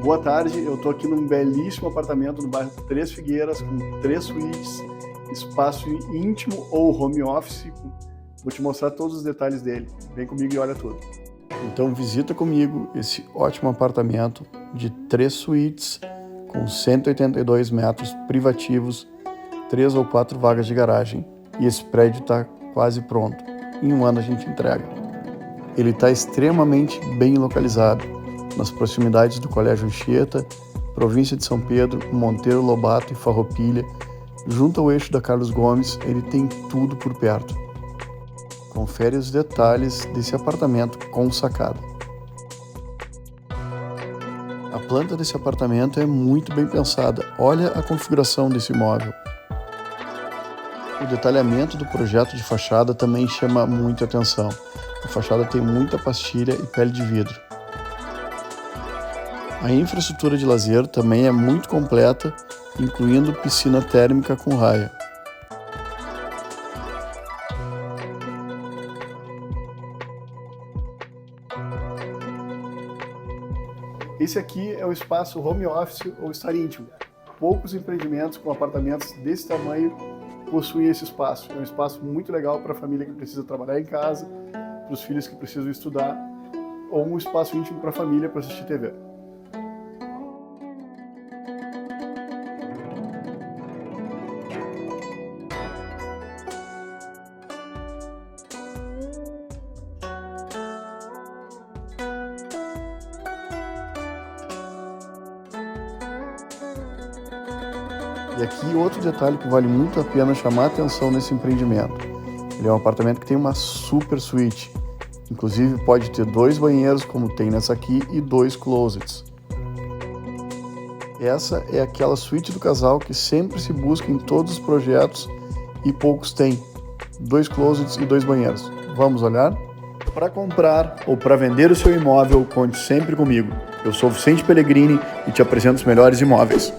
Boa tarde, eu estou aqui num belíssimo apartamento no bairro Três Figueiras, com 3 suítes, espaço íntimo ou home office. Vou te mostrar todos os detalhes dele. Vem comigo e olha tudo. Então visita comigo esse ótimo apartamento de 3 suítes, com 182 metros privativos, 3 ou 4 vagas de garagem. E esse prédio está quase pronto. Em um ano a gente entrega. Ele está extremamente bem localizado, nas proximidades do Colégio Anchieta, província de São Pedro, Monteiro Lobato e Farroupilha, junto ao eixo da Carlos Gomes. Ele tem tudo por perto. Confere os detalhes desse apartamento com sacada. A planta desse apartamento é muito bem pensada. Olha a configuração desse imóvel. O detalhamento do projeto de fachada também chama muita atenção. A fachada tem muita pastilha e pele de vidro. A infraestrutura de lazer também é muito completa, incluindo piscina térmica com raia. Esse aqui é o espaço home office ou estar íntimo. Poucos empreendimentos com apartamentos desse tamanho possuem esse espaço. É um espaço muito legal para a família que precisa trabalhar em casa, para os filhos que precisam estudar, ou um espaço íntimo para a família para assistir TV. E aqui outro detalhe que vale muito a pena chamar a atenção nesse empreendimento. Ele é um apartamento que tem uma super suíte. Inclusive pode ter 2 banheiros, como tem nessa aqui, e 2 closets. Essa é aquela suíte do casal que sempre se busca em todos os projetos e poucos têm. 2 closets e 2 banheiros. Vamos olhar? Para comprar ou para vender o seu imóvel, conte sempre comigo. Eu sou Vicente Pellegrini e te apresento os melhores imóveis.